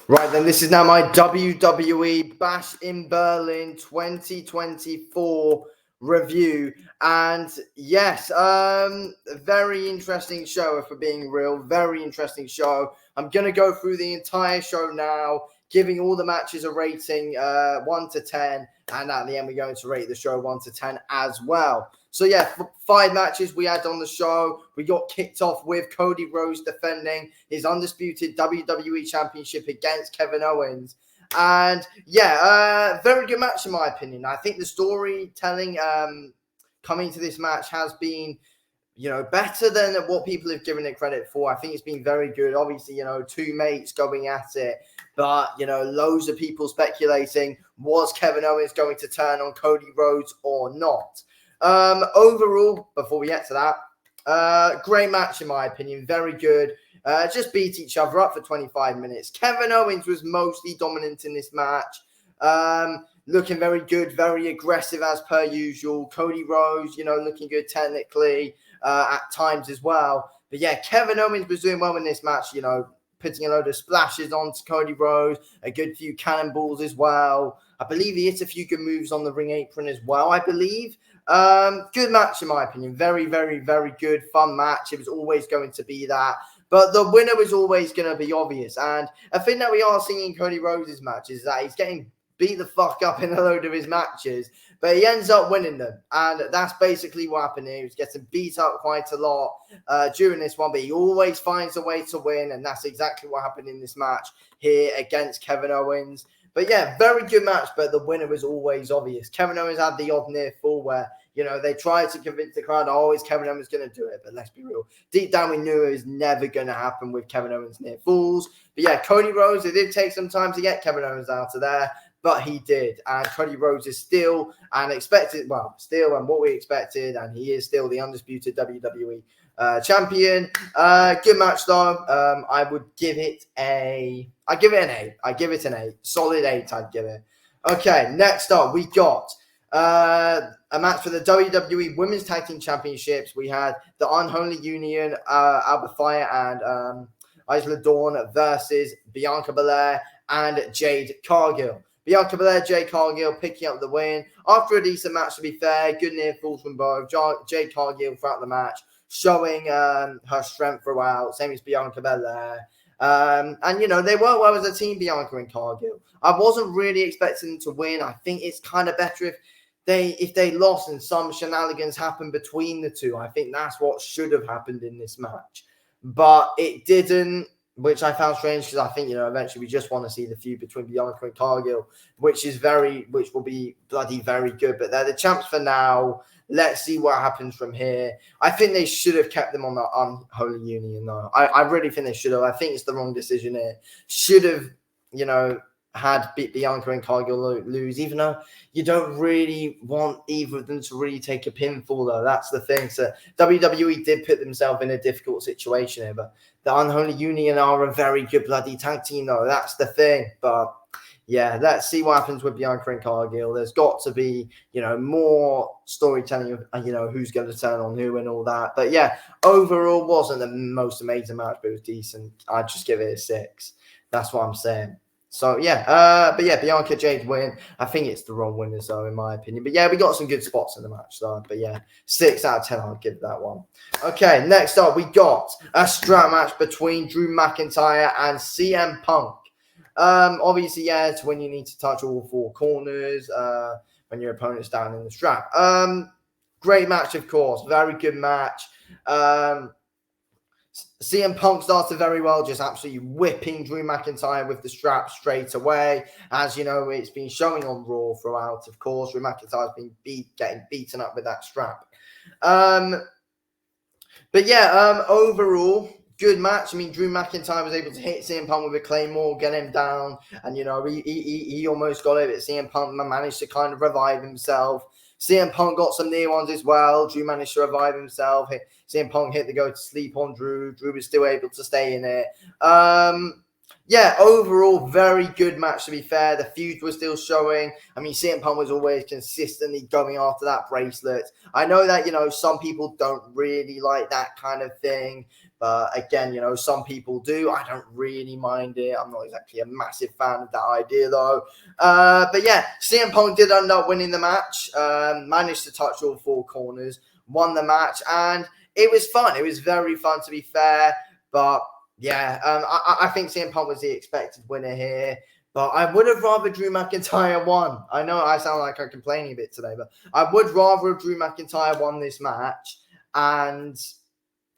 Right then, this is now my WWE Bash in Berlin 2024 review. And yes, very interesting show, if we're being real. Very interesting show. I'm going to go through the entire show now, giving all the matches a rating 1 to 10. And at the end, we're going to rate the show 1 to 10 as well. So yeah, 5 matches we had on the show. We got kicked off with Cody Rhodes defending his undisputed WWE Championship against Kevin Owens. And yeah, very good match in my opinion. I think the storytelling coming to this match has been, better than what people have given it credit for. I think it's been very good. Obviously, two mates going at it, but, loads of people speculating, was Kevin Owens going to turn on Cody Rhodes or not? Overall, before we get to that, great match in my opinion, very good. Just beat each other up for 25 minutes. Kevin Owens was mostly dominant in this match. Looking very good, very aggressive as per usual. Cody Rhodes, looking good technically at times as well. But yeah, Kevin Owens was doing well in this match, putting a load of splashes onto Cody Rhodes, a good few cannonballs as well. I believe he hit a few good moves on the ring apron as well, I believe. Good match in my opinion. Very, very, very good, fun match. It was always going to be that. But the winner was always going to be obvious. And a thing that we are seeing in Cody Rhodes' match is that he's getting beat the fuck up in a load of his matches, but he ends up winning them. And that's basically what happened here. He was getting beat up quite a lot during this one, but he always finds a way to win. And that's exactly what happened in this match here against Kevin Owens. But yeah, very good match, but the winner was always obvious. Kevin Owens had the odd near fall where, they tried to convince the crowd, is Kevin Owens going to do it? But let's be real. Deep down, we knew it was never going to happen with Kevin Owens near falls. But yeah, Cody Rhodes, it did take some time to get Kevin Owens out of there, but he did. And Cody Rhodes is still and what we expected, and he is still the undisputed WWE champion. Good match though. I would give it an 8. Solid 8, I'd give it. Okay, next up we got a match for the WWE Women's Tag Team Championships. We had the Unholy Union, Alba Fire and Isla Dawn versus Bianca Belair and Jade Cargill. Bianca Belair, Jade Cargill picking up the win after a decent match, to be fair. Good near falls from both. Jade Cargill throughout the match, showing her strength throughout, same as Bianca Belair. And, they work well as a team, Bianca and Cargill. I wasn't really expecting them to win. I think it's kind of better if they lost and some shenanigans happened between the two. I think that's what should have happened in this match. But it didn't, which I found strange because I think, eventually we just want to see the feud between Bianca and Cargill, which will be bloody very good. But they're the champs for now. Let's see what happens from here. I think they should have kept them on the Unholy Union, though. I really think they should have. I think it's the wrong decision here. Should have, had Bianca and Cargill lose, even though you don't really want either of them to really take a pinfall, though. That's the thing. So WWE did put themselves in a difficult situation here, but the Unholy Union are a very good bloody tag team, though. That's the thing. But yeah, let's see what happens with Bianca and Cargill. There's got to be, more storytelling of, who's going to turn on who and all that. But yeah, overall wasn't the most amazing match, but it was decent. I'd just give it a 6. That's what I'm saying. So yeah, but yeah, Bianca Jade win. I think it's the wrong winners though, in my opinion. But yeah, we got some good spots in the match though. But yeah, 6 out of 10, I'll give that one. Okay, next up we got a strap match between Drew McIntyre and CM Punk. Obviously, yeah, it's when you need to touch all 4 corners, when your opponent's down in the strap. Great match, of course. Very good match. CM Punk started very well, just absolutely whipping Drew McIntyre with the strap straight away. As you know, it's been showing on Raw throughout, of course. Drew McIntyre's been getting beaten up with that strap. But yeah, overall, good match. I mean, Drew McIntyre was able to hit CM Punk with a Claymore, get him down, and, he almost got it, but CM Punk managed to kind of revive himself. CM Punk got some near ones as well. Drew managed to revive himself. CM Punk hit the go to sleep on Drew. Drew was still able to stay in it. Yeah, overall, very good match, to be fair. The feud was still showing. I mean, CM Punk was always consistently going after that bracelet. I know that, some people don't really like that kind of thing. But again, some people do. I don't really mind it. I'm not exactly a massive fan of that idea, though. But yeah, CM Punk did end up winning the match. Managed to touch all 4 corners, won the match, and it was fun. It was very fun, to be fair. But yeah, I think CM Punk was the expected winner here. But I would have rather Drew McIntyre won. I know I sound like I'm complaining a bit today, but I would rather Drew McIntyre won this match and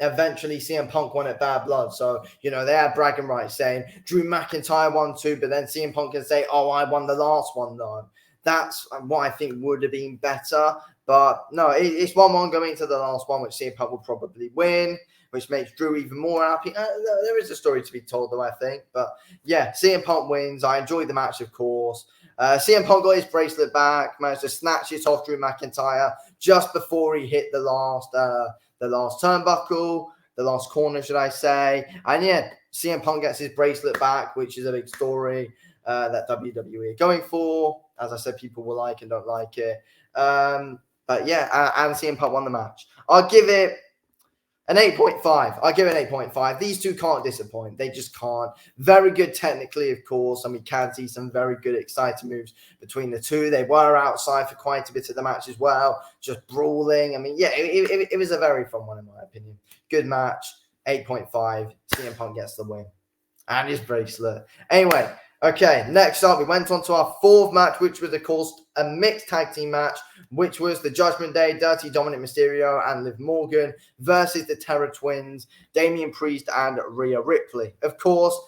eventually CM Punk won at Bad Blood. So, they had bragging rights saying Drew McIntyre won 2, but then CM Punk can say, oh, I won the last one, though. That's what I think would have been better. But no, it's 1-1 going to the last one, which CM Punk will probably win, which makes Drew even more happy. There is a story to be told, though, I think. But yeah, CM Punk wins. I enjoyed the match, of course. CM Punk got his bracelet back, managed to snatch it off Drew McIntyre just before he hit the last turnbuckle, the last corner, should I say. And yeah, CM Punk gets his bracelet back, which is a big story that WWE are going for. As I said, people will like and don't like it. But yeah, and CM Punk won the match. I'll give it an 8.5. I'll give it an 8.5. These two can't disappoint. They just can't. Very good technically, of course, and we can see some very good, exciting moves between the two. They were outside for quite a bit of the match as well, just brawling. I mean, yeah, it was a very fun one, in my opinion. Good match, 8.5. CM Punk gets the win. And his bracelet. Anyway, okay, next up, we went on to our 4th match, which was, of course, a mixed tag team match, which was the Judgment Day, Dirty Dominic Mysterio and Liv Morgan versus the Terror Twins, Damian Priest and Rhea Ripley. Of course,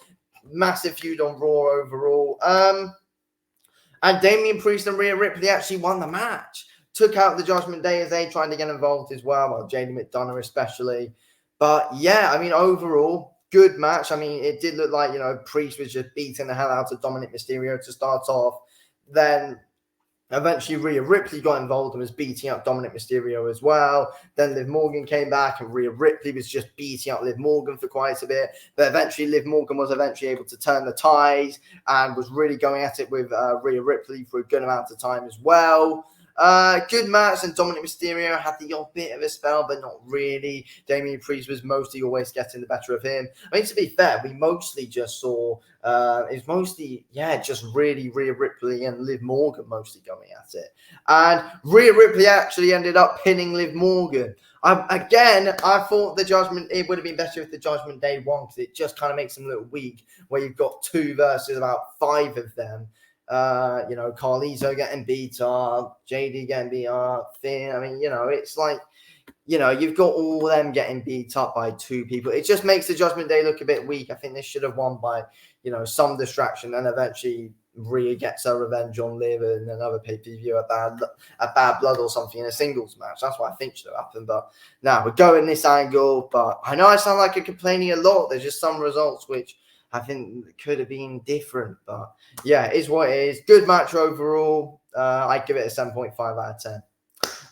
massive feud on Raw overall. And Damian Priest and Rhea Ripley actually won the match. Took out the Judgment Day as they tried to get involved as well JD McDonough especially. But yeah, I mean, overall, good match. I mean, it did look like, Priest was just beating the hell out of Dominic Mysterio to start off. Then eventually Rhea Ripley got involved and was beating up Dominic Mysterio as well. Then Liv Morgan came back and Rhea Ripley was just beating up Liv Morgan for quite a bit. But eventually Liv Morgan was eventually able to turn the ties and was really going at it with Rhea Ripley for a good amount of time as well. Good match, and Dominic Mysterio had the odd bit of a spell, but not really. Damian Priest was mostly always getting the better of him. I mean, to be fair, we mostly just saw it's mostly, just really Rhea Ripley and Liv Morgan mostly going at it. And Rhea Ripley actually ended up pinning Liv Morgan. Again, I thought it would have been better if the Judgment Day won, because it just kind of makes them look weak, where you've got 2 versus about 5 of them. Carlito getting beat up, JD getting beat up, Finn. I mean, it's like, you've got all them getting beat up by 2 people. It just makes the Judgment Day look a bit weak. I think they should have won by, some distraction, and eventually Rhea gets her revenge on Liv in another pay-per-view, a bad blood or something in a singles match. That's what I think should have happened. But now we're going this angle. But I know I sound like I'm complaining a lot. There's just some results which I think could have been different, but yeah, it is what it is. Good match overall. I give it a 7.5 out of 10.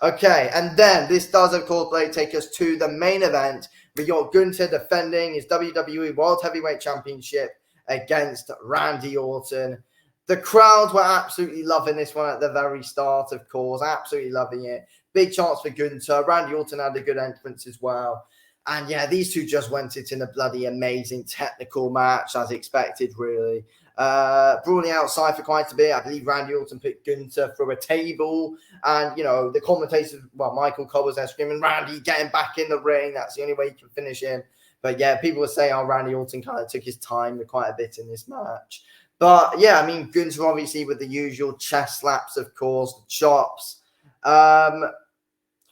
Okay, and then this does, of course, take us to the main event. We got Gunther defending his WWE World Heavyweight Championship against Randy Orton. The crowd were absolutely loving this one at the very start, of course, absolutely loving it. Big chance for Gunther. Randy Orton had a good entrance as well. And yeah, these two just went it in a bloody amazing technical match, as expected, really. Brawling outside for quite a bit. I believe Randy Orton put Gunther through a table. And, the commentators, Michael Cole was there screaming, Randy, get him back in the ring. That's the only way you can finish him. But yeah, people were saying, Randy Orton kind of took his time quite a bit in this match. But yeah, I mean, Gunther obviously with the usual chest slaps, of course, chops.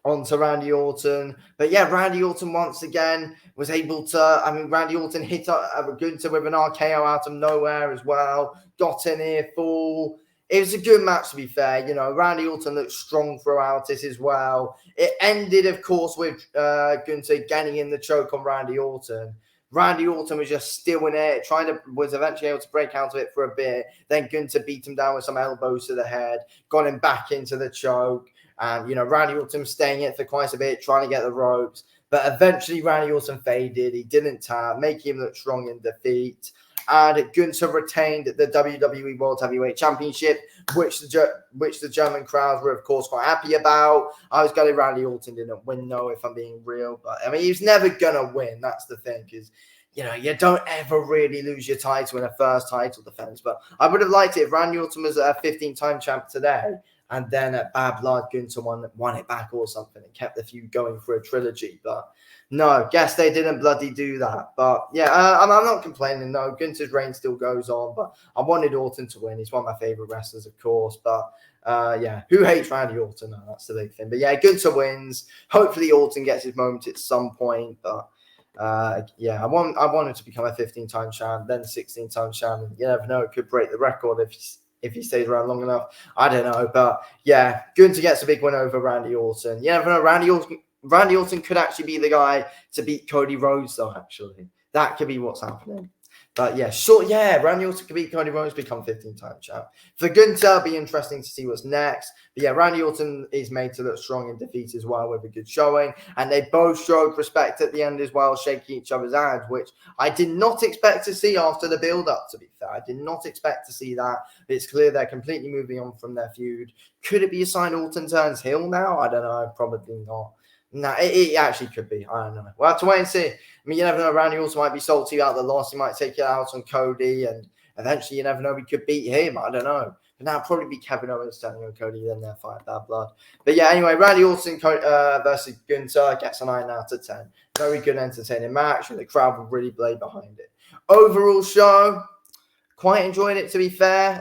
Onto Randy Orton. But yeah, Randy Orton once again was able to, Randy Orton hit Gunther with an RKO out of nowhere as well. Got in here full. It was a good match, to be fair. Randy Orton looked strong throughout it as well. It ended, of course, with Gunther getting in the choke on Randy Orton. Randy Orton was just still in it, was eventually able to break out of it for a bit. Then Gunther beat him down with some elbows to the head, got him back into the choke. And, Randy Orton was staying in it for quite a bit, trying to get the ropes. But eventually, Randy Orton faded. He didn't tap, making him look strong in defeat. and Gunther retained the WWE World Heavyweight Championship, which the German crowds were, of course, quite happy about. I was glad Randy Orton didn't win, though, if I'm being real. But, I mean, he was never going to win. That's the thing, because, you know, you don't ever really lose your title in a first title defense. But I would have liked it if Randy Orton was a 15-time champ today, and then at Bad Blood, Gunther won it back or something and kept the feud going for a trilogy. But no, guess they didn't bloody do that. But yeah, I'm not complaining. No, Gunther's reign still goes on. But I wanted Orton to win. He's one of my favorite wrestlers, of course. But yeah, who hates Randy Orton? No, that's the big thing. But yeah, Gunther wins. Hopefully, Orton gets his moment at some point. But yeah, I want him to become a 15-time champ, then 16-time champ. And you never know, it could break the record if he stays around long enough. I don't know. But yeah, Gunther gets a big win over Randy Orton. You never know, Randy Orton could actually be the guy to beat Cody Rhodes, though, actually. That could be what's happening. But yeah, Randy Orton could beat Cody Rhodes, become 15-time champ. For Gunther, it'll be interesting to see what's next. But yeah, Randy Orton is made to look strong in defeat as well with a good showing. And they both showed respect at the end as well, shaking each other's hands, which I did not expect to see after the build-up, to be fair. I did not expect to see that. But it's clear they're completely moving on from their feud. Could it be a sign Orton turns heel now? I don't know. Probably not. No, it actually could be. I don't know. We'll have to wait and see. I mean, you never know. Randy also might be salty about the loss. He might take it out on Cody, and eventually, you never know. We could beat him. I don't know. But now probably be Kevin Owens standing on Cody, then they'll fight Bad Blood. But yeah, anyway, Randy Orton versus Gunther gets a 9 out of 10. Very good, entertaining match, and the crowd will really play behind it. Overall show, quite enjoyed it, to be fair.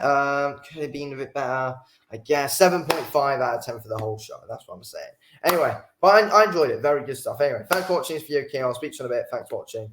Could have been a bit better. I guess 7.5 out of 10 for the whole show. That's what I'm saying. Anyway, but I enjoyed it. Very good stuff. Anyway, thanks for watching this video, King. I'll speak to you in a bit. Thanks for watching.